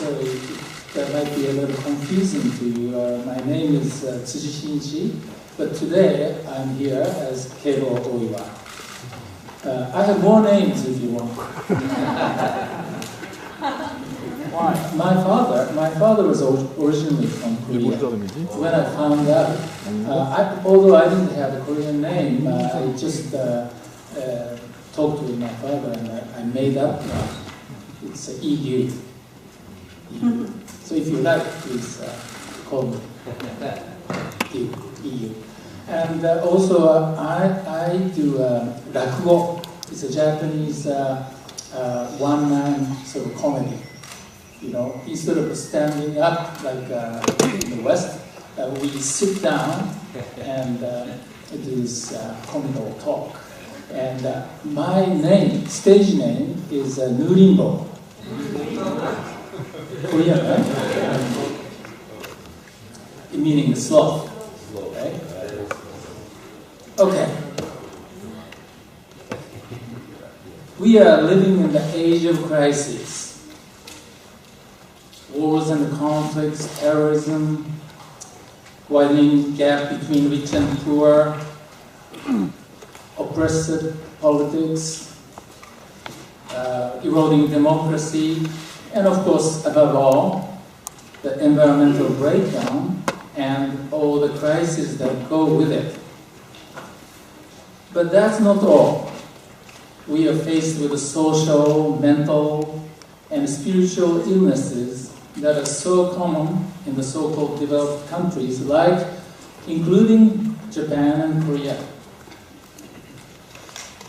sorry, that might be a little confusing to you. My name is Tsuji Shinichi, but today I'm here as Keibo Oiwa. I have more names if you want. Why? My father was originally from Korea. When I found out, although I didn't have a Korean name, I just talked with my father and I made up. It's EU. So if you like, please call me EU. And also, I do rakugo. It's a Japanese one-man sort of comedy. You know, instead of standing up like in the West, we sit down and do this comical talk. And my name, stage name, is Nurimbo. Korean, right? Meaning sloth. Right? Okay. We are living in the age of crisis. Wars and conflicts, terrorism, widening gap between rich and poor, oppressive politics, eroding democracy, and of course, above all, the environmental breakdown and all the crises that go with it. But that's not all. We are faced with the social, mental, and spiritual illnesses that are so common in the so-called developed countries, like including Japan and Korea.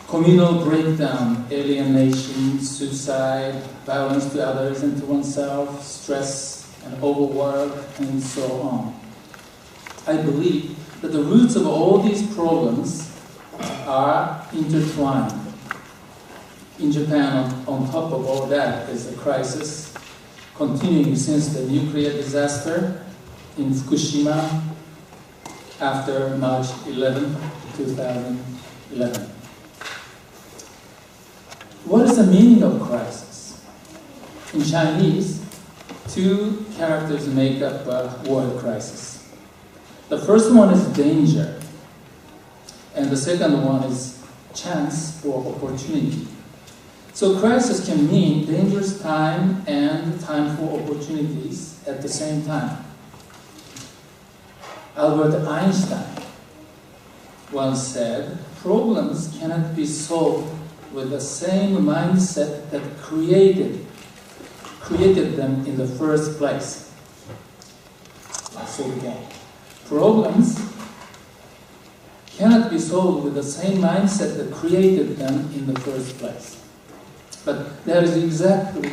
Communal breakdown, alienation, suicide, violence to others and to oneself, stress and overwork, and so on. I believe that the roots of all these problems are intertwined. In Japan, on top of all that, is a crisis continuing since the nuclear disaster in Fukushima after March 11, 2011. What is the meaning of crisis? In Chinese, two characters make up a word crisis. The first one is danger, and the second one is chance or opportunity. So crisis can mean dangerous time and time for opportunities at the same time. Albert Einstein once said, problems cannot be solved with the same mindset that created them in the first place. I'll say it again. Problems cannot be solved with the same mindset that created them in the first place. But that is exactly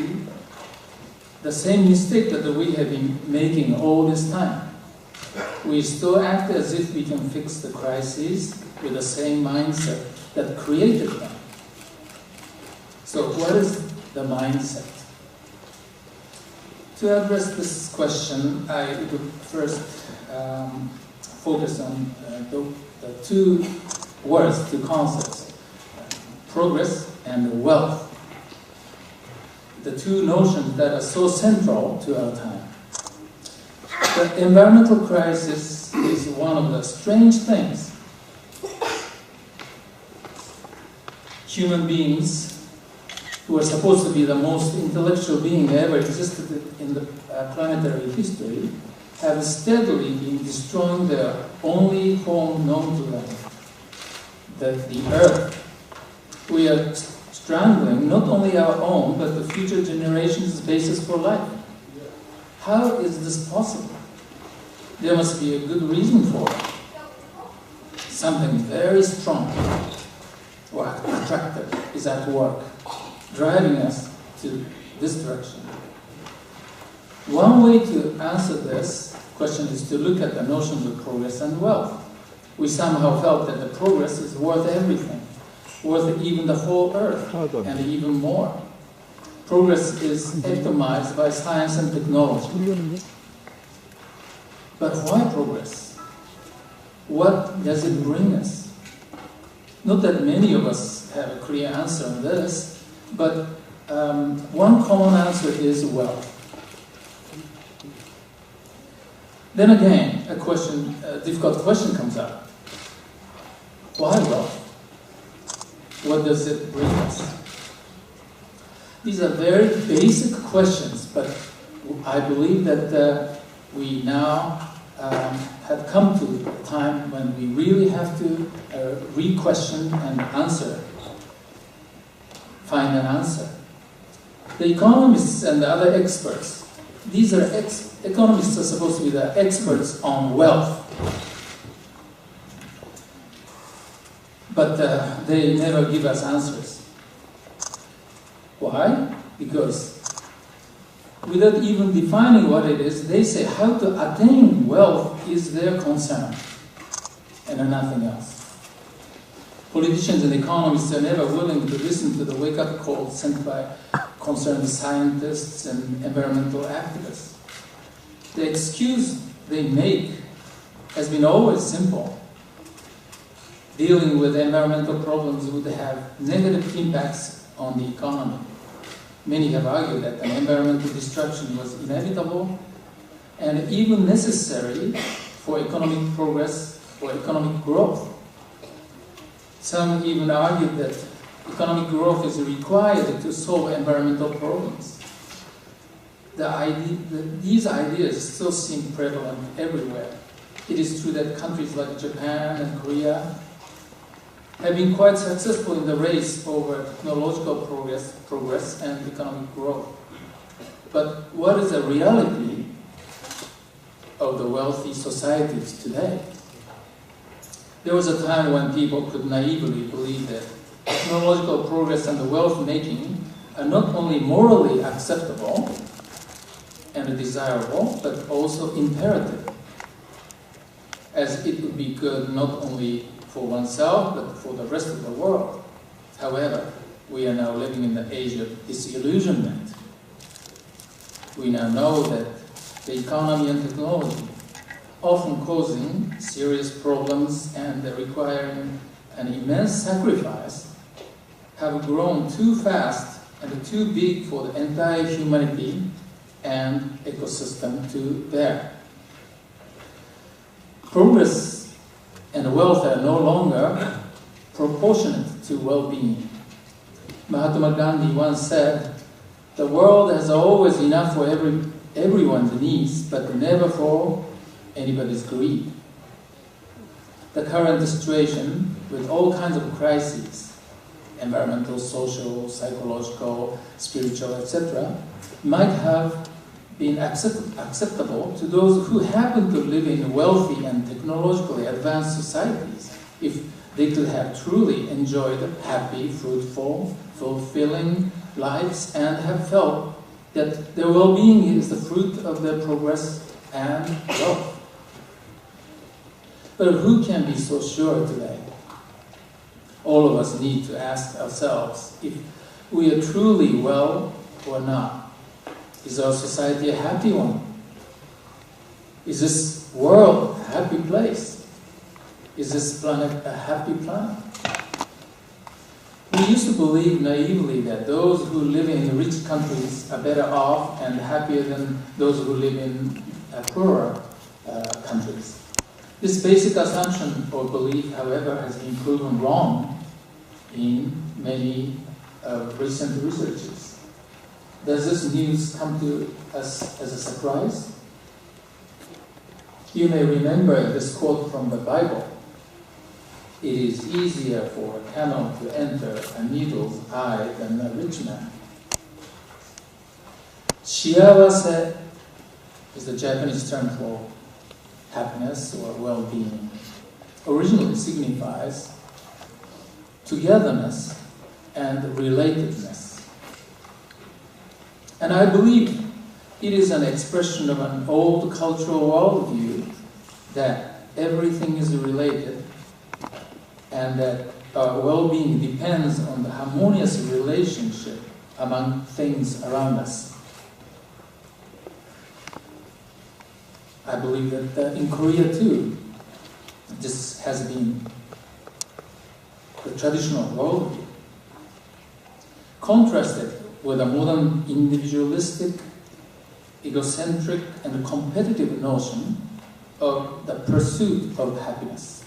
the same mistake that we have been making all this time. We still act as if we can fix the crises with the same mindset that created them. So what is the mindset? To address this question, I would first focus on the two words, two concepts, progress and wealth. The two notions that are so central to our time. The environmental crisis is one of the strange things. Human beings, who are supposed to be the most intellectual being ever existed in the planetary history, have steadily been destroying the only home known to them, the Earth. We are strangling not only our own, but the future generations' basis for life. How is this possible? There must be a good reason for it. Something very strong or attractive is at work, driving us to this direction. One way to answer this question is to look at the notions of progress and wealth. We somehow felt that the progress is worth everything, worth even the whole earth, and even more. Progress is epitomized by science and technology. But why progress? What does it bring us? Not that many of us have a clear answer on this, but one common answer is wealth. Then again, a difficult question comes up. Why wealth? What does it bring us? These are very basic questions, but I believe that we now have come to a time when we really have to re-question and find an answer. The economists and the other experts, economists are supposed to be the experts on wealth. But they never give us answers. Why? Because without even defining what it is, they say how to attain wealth is their concern and nothing else. Politicians and economists are never willing to listen to the wake-up call sent by concerned scientists and environmental activists. The excuse they make has been always simple. Dealing with environmental problems would have negative impacts on the economy. Many have argued that an environmental destruction was inevitable and even necessary for economic progress or economic growth. Some even argued that economic growth is required to solve environmental problems. These ideas still seem prevalent everywhere. It is true that countries like Japan and Korea have been quite successful in the race over technological progress and economic growth. But what is the reality of the wealthy societies today? There was a time when people could naively believe that technological progress and wealth making are not only morally acceptable and desirable, but also imperative, as it would be good not only for oneself, but for the rest of the world. However, we are now living in the age of disillusionment. We now know that the economy and technology, often causing serious problems and requiring an immense sacrifice, have grown too fast and too big for the entire humanity and ecosystem to bear. Progress and wealth are no longer proportionate to well-being. Mahatma Gandhi once said, "The world has always enough for everyone's needs, but never for anybody's greed." The current situation, with all kinds of crises, environmental, social, psychological, spiritual, etc., might have been acceptable to those who happen to live in wealthy and technologically advanced societies, if they could have truly enjoyed happy, fruitful, fulfilling lives and have felt that their well-being is the fruit of their progress and wealth. But who can be so sure today? All of us need to ask ourselves if we are truly well or not. Is our society a happy one? Is this world a happy place? Is this planet a happy planet? We used to believe naively that those who live in rich countries are better off and happier than those who live in poorer countries. This basic assumption or belief, however, has been proven wrong in many recent researches. Does this news come to us as a surprise? You may remember this quote from the Bible. "It is easier for a camel to enter a needle's eye than a rich man." Shiawase is the Japanese term for happiness or well-being. Originally signifies togetherness and relatedness. And I believe it is an expression of an old cultural worldview that everything is related and that our well-being depends on the harmonious relationship among things around us. I believe that in Korea too, this has been the traditional worldview. Contrasted with a modern individualistic, egocentric, and competitive notion of the pursuit of happiness.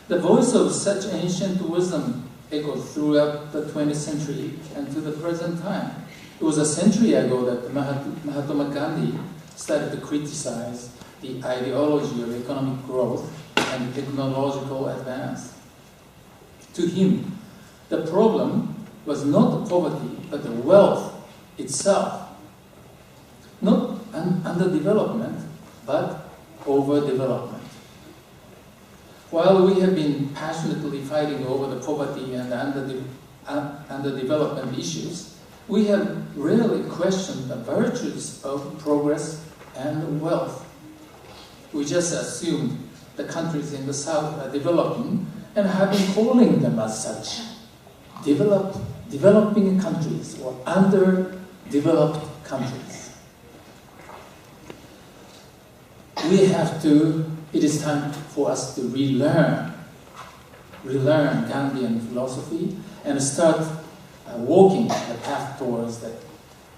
The voice of such ancient wisdom echoes throughout the 20th century and to the present time. It was a century ago that Mahatma Gandhi started to criticize the ideology of economic growth and technological advance. To him, the problem was not poverty, but the wealth itself. Not underdevelopment, but overdevelopment. While we have been passionately fighting over the poverty and underdevelopment issues, we have rarely questioned the virtues of progress and wealth. We just assumed the countries in the South are developing and have been calling them as such, developing countries or underdeveloped countries. It is time for us to relearn Gandhian philosophy and start walking the path towards the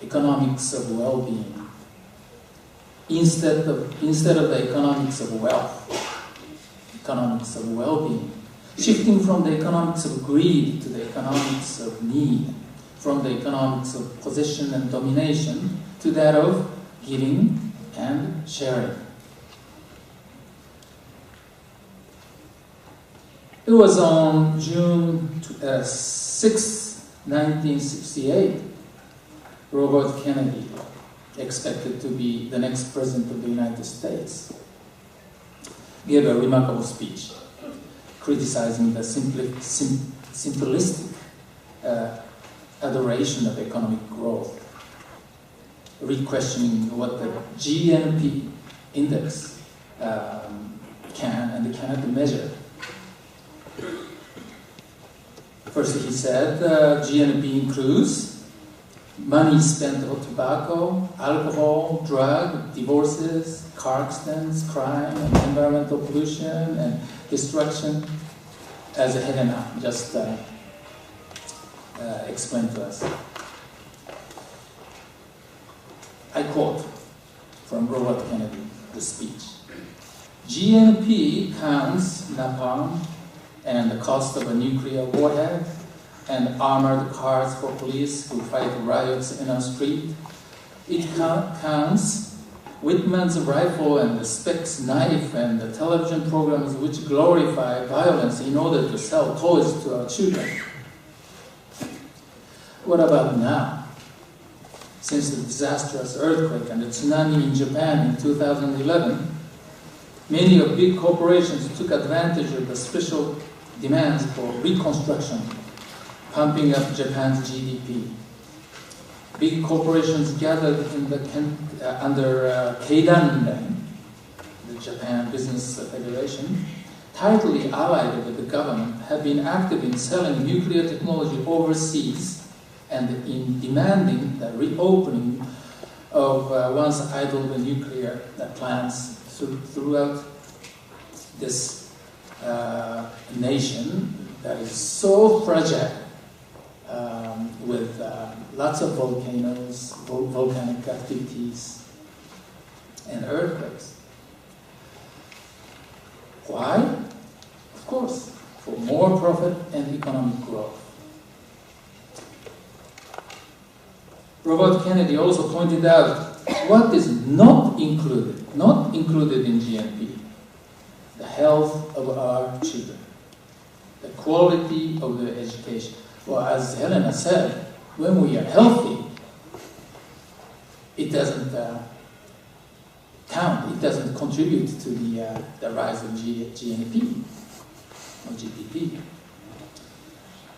economics of well-being instead of the economics of wealth, economics of well-being, shifting from the economics of greed to the economics of need, from the economics of possession and domination to that of giving and sharing. It was on June 6, 1968, Robert Kennedy, expected to be the next president of the United States, gave a remarkable speech criticizing the simplistic adoration of economic growth, re-questioning what the GNP index can and cannot measure. First, he said GNP includes money spent on tobacco, alcohol, drug, divorces, car accidents, crime, and environmental pollution and destruction, as Helena just explained to us. I quote from Robert Kennedy, the speech. GNP counts napalm and the cost of a nuclear warhead and armored cars for police who fight riots in our street. It counts Whitman's rifle and the Speck's knife and the television programs which glorify violence in order to sell toys to our children. What about now? Since the disastrous earthquake and the tsunami in Japan in 2011, many of big corporations took advantage of the special demands for reconstruction, pumping up Japan's GDP. Big corporations gathered in under Keidan, the Japan Business Federation, tightly allied with the government, have been active in selling nuclear technology overseas and in demanding the reopening of once idle nuclear plants throughout this nation that is so fragile, with lots of volcanoes, volcanic activities, and earthquakes. Why? Of course, for more profit and economic growth. Robert Kennedy also pointed out what is not included in GNP: the health of our children, the quality of the education. Well, as Helena said, when we are healthy, it doesn't count. It doesn't contribute to the rise of GNP or GDP.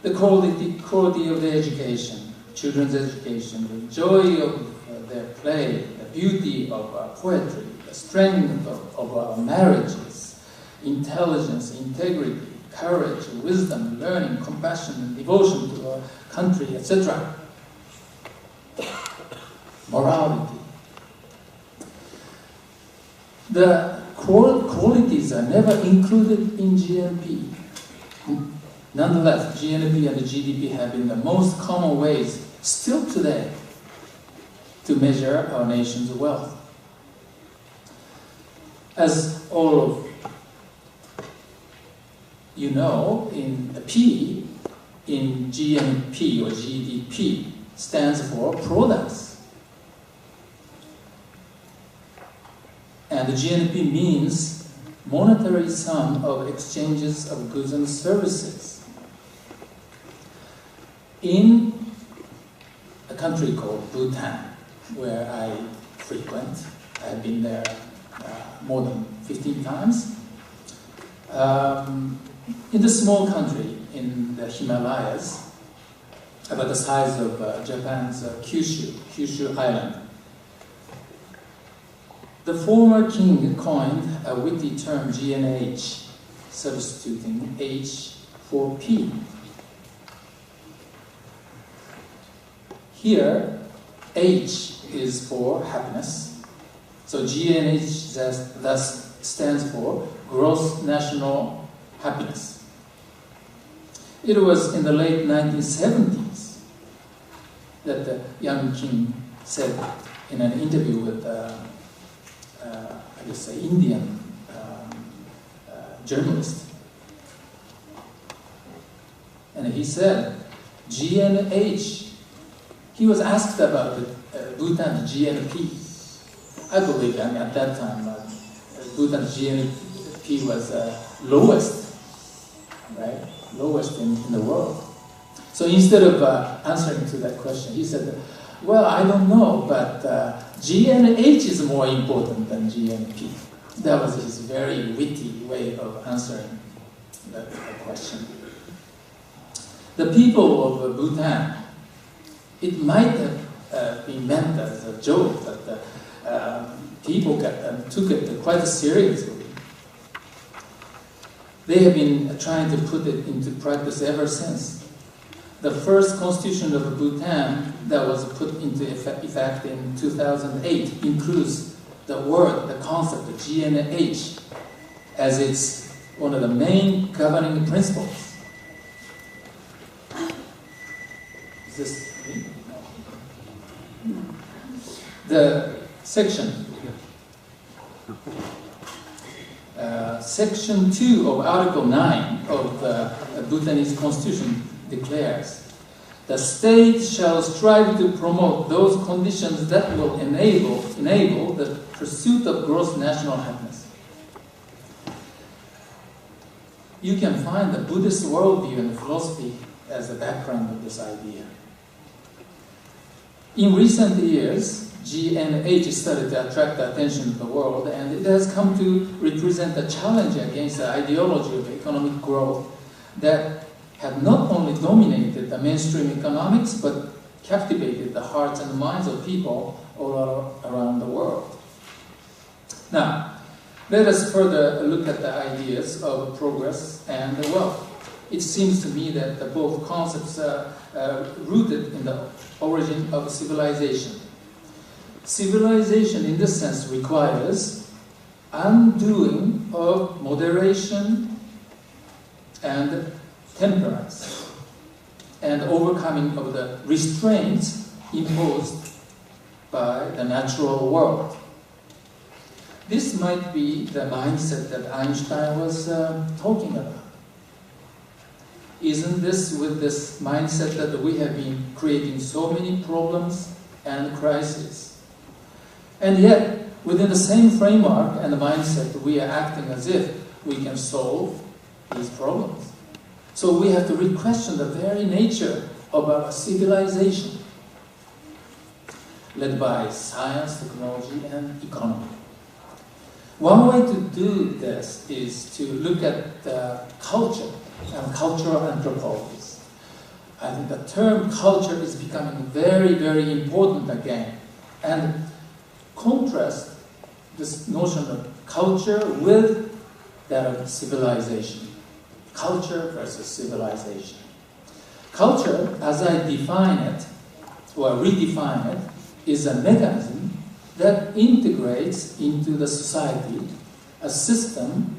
The quality of the education, children's education, the joy of their play, the beauty of poetry, the strength of our marriages, intelligence, integrity, courage, wisdom, learning, compassion, and devotion to our country, etc. Morality. The qualities are never included in GNP. Nonetheless, GNP and the GDP have been the most common ways, still today, to measure our nation's wealth. As all of you know, in the P in GNP or GDP stands for products. And the GNP means monetary sum of exchanges of goods and services. In a country called Bhutan, where I frequent, I've been there more than 15 times. In this small country in the Himalayas, about the size of Japan's Kyushu Island, the former king coined a witty term GNH, substituting H for P. Here, H is for happiness, so GNH thus stands for gross national happiness. It was in the late 1970s that the young king said in an interview with I guess an Indian journalist, and he said GNH. He was asked about Bhutan's GNP. I believe, at that time, Bhutan's GNP was lowest, right? Lowest in the world. So instead of answering to that question, he said, well, I don't know, but GNH is more important than GNP. That was his very witty way of answering the question. The people of Bhutan, it might have been meant as a joke, but people took it quite seriously. They have been trying to put it into practice ever since. The first constitution of Bhutan that was put into effect in 2008 includes the word, the concept of GNH as its one of the main governing principles. Is this me? No. The Section 2 of Article 9 of the Bhutanese Constitution declares, the state shall strive to promote those conditions that will enable the pursuit of gross national happiness. You can find the Buddhist worldview and philosophy as the background of this idea. In recent years, GNH started to attract the attention of the world, and it has come to represent a challenge against the ideology of economic growth that had not only dominated the mainstream economics, but captivated the hearts and minds of people all around the world. Now, let us further look at the ideas of progress and wealth. It seems to me that both concepts are rooted in the origin of civilization. Civilization, in this sense, requires undoing of moderation and temperance, and overcoming of the restraints imposed by the natural world. This might be the mindset that Einstein was talking about. Isn't this with this mindset that we have been creating so many problems and crises? And yet, within the same framework and the mindset, we are acting as if we can solve these problems. So we have to re-question the very nature of our civilization, led by science, technology, and economy. One way to do this is to look at culture and cultural anthropology. I think the term culture is becoming very, very important again. And contrast this notion of culture with that of civilization. Culture versus civilization. Culture, as I define it, or redefine it, is a mechanism that integrates into the society a system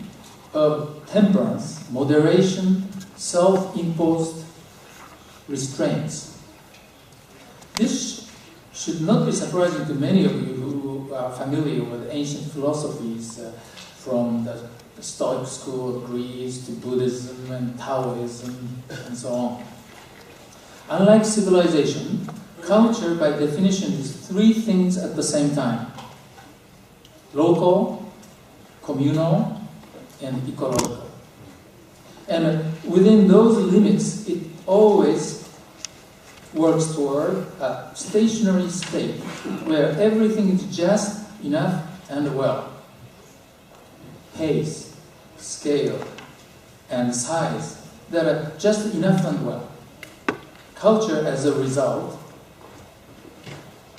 of temperance, moderation, self-imposed restraints. This should not be surprising to many of you who you are familiar with ancient philosophies from the Stoic school of Greece to Buddhism and Taoism and so on. Unlike civilization, culture by definition is three things at the same time: local, communal, and ecological. And within those limits, it always works toward a stationary state where everything is just enough and well. Pace, scale, and size that are just enough and well. Culture, as a result,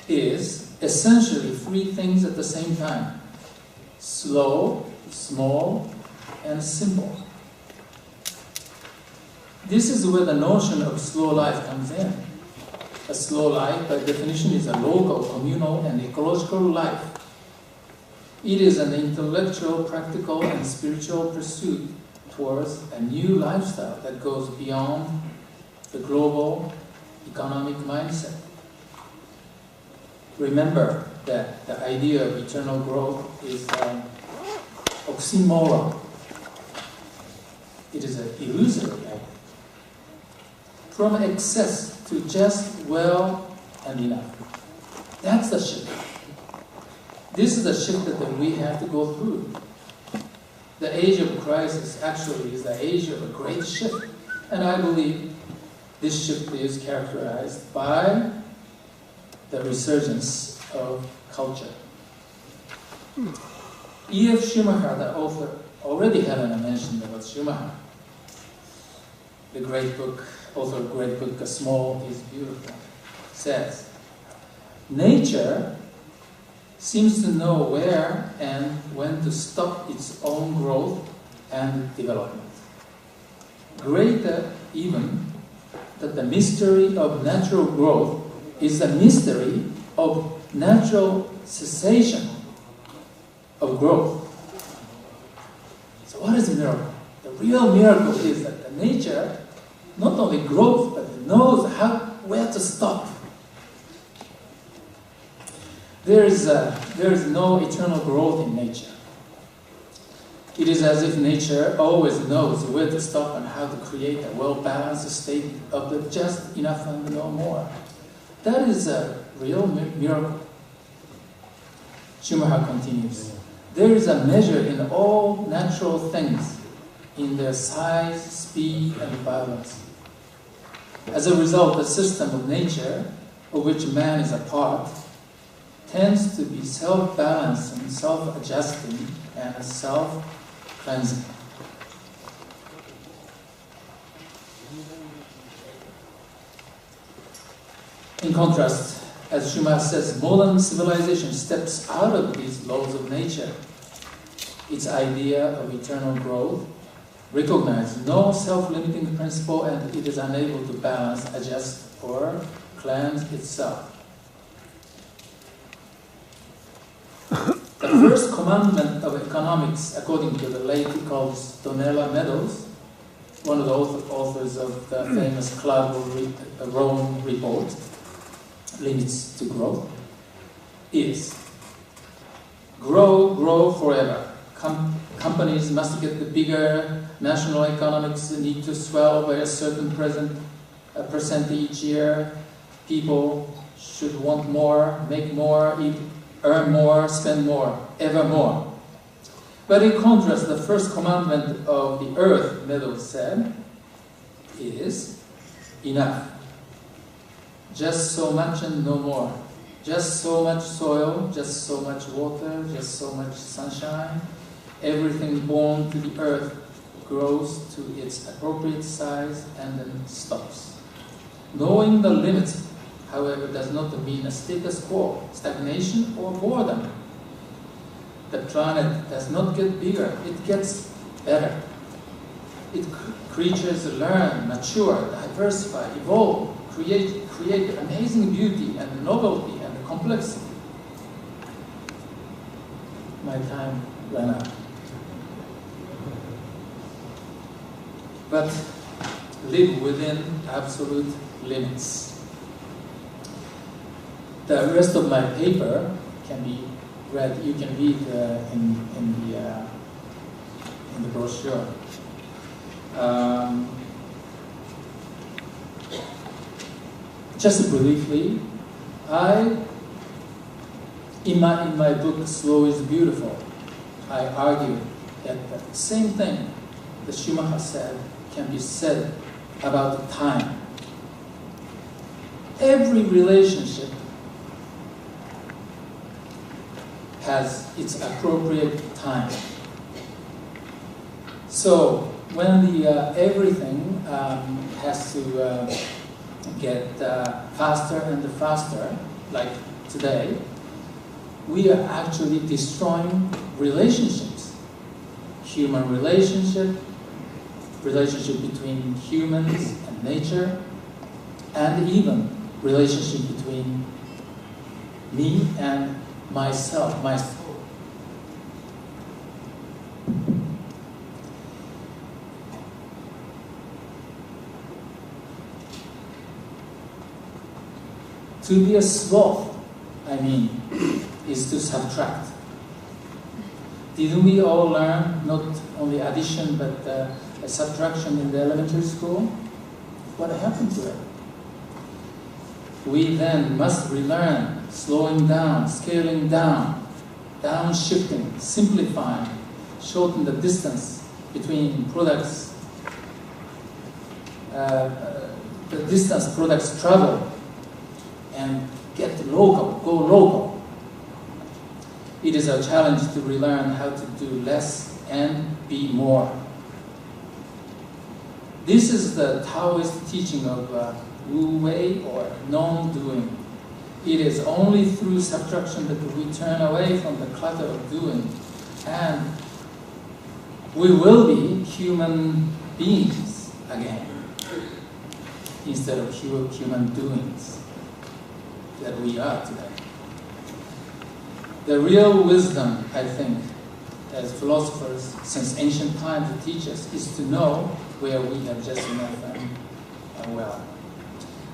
is essentially three things at the same time: slow, small, and simple. This is where the notion of slow life comes in. A slow life, by definition, is a local, communal, and ecological life. It is an intellectual, practical, and spiritual pursuit towards a new lifestyle that goes beyond the global economic mindset. Remember that the idea of eternal growth is an oxymoron. It is an illusory idea. From excess to just well and enough. That's the shift. This is the shift that we have to go through. The age of crisis actually is the age of a great shift. And I believe this shift is characterized by the resurgence of culture. E.F. Schumacher, the author, already had a mention about Schumacher. The great book, author of great book, Small is Beautiful, says, nature seems to know where and when to stop its own growth and development. Greater even that the mystery of natural growth is the mystery of natural cessation of growth. So what is a miracle? The real miracle is that the nature not only grows, but it knows where to stop. There is no eternal growth in nature. It is as if nature always knows where to stop and how to create a well-balanced state of the just enough and no more. That is a real miracle. Schumacher continues, there is a measure in all natural things, in their size, speed, and violence. As a result, the system of nature, of which man is a part, tends to be self-balancing, self-adjusting, and self-cleansing. In contrast, as Schumacher says, modern civilization steps out of these laws of nature. Its idea of eternal growth recognizes no self-limiting principle, and it is unable to balance, adjust, or cleanse itself. The first commandment of economics, according to the late ecologist Donella Meadows, one of the authors of the famous Club of Rome report, Limits to Growth, is grow forever. Companies must get bigger, national economics need to swell by a certain percent each year, people should want more, make more, earn more, spend more, ever more. But in contrast, the first commandment of the earth, Meadows said, is enough. Just so much and no more. Just so much soil, just so much water, just so much sunshine. Everything born to the earth grows to its appropriate size and then stops. Knowing the limits, however, does not mean a status quo, stagnation, or boredom. The planet does not get bigger, it gets better. Creatures learn, mature, diversify, evolve, create amazing beauty and novelty and complexity. My time ran out. But live within absolute limits. The rest of my paper can be read, you can read in the brochure. Just briefly, in my book, Slow is Beautiful, I argue that the same thing that Schumacher said can be said about time. Every relationship has its appropriate time. So when everything has to get faster and faster, like today, we are actually destroying relationships. Human relationship between humans and nature, and even relationship between me and myself, my soul. To be a sloth, is to subtract. Didn't we all learn not only addition but subtraction in the elementary school? What happened to it? We then must relearn slowing down, scaling down, downshifting, simplifying, shorten the distance between products, the distance products travel, and get local, go local. It is a challenge to relearn how to do less and be more. This is the Taoist teaching of Wu Wei, or non-doing. It is only through subtraction that we turn away from the clutter of doing, and we will be human beings again, instead of human doings that we are today. The real wisdom, I think, as philosophers since ancient times teach us, is to know where we have just enough and well.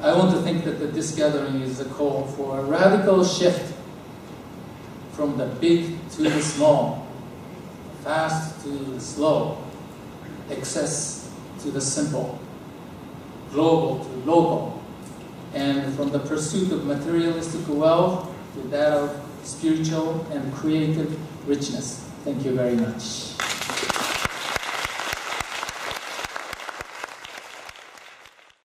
I want to think that this gathering is a call for a radical shift from the big to the small, fast to the slow, excess to the simple, global to local, and from the pursuit of materialistic wealth to that of spiritual and creative richness. Thank you very much.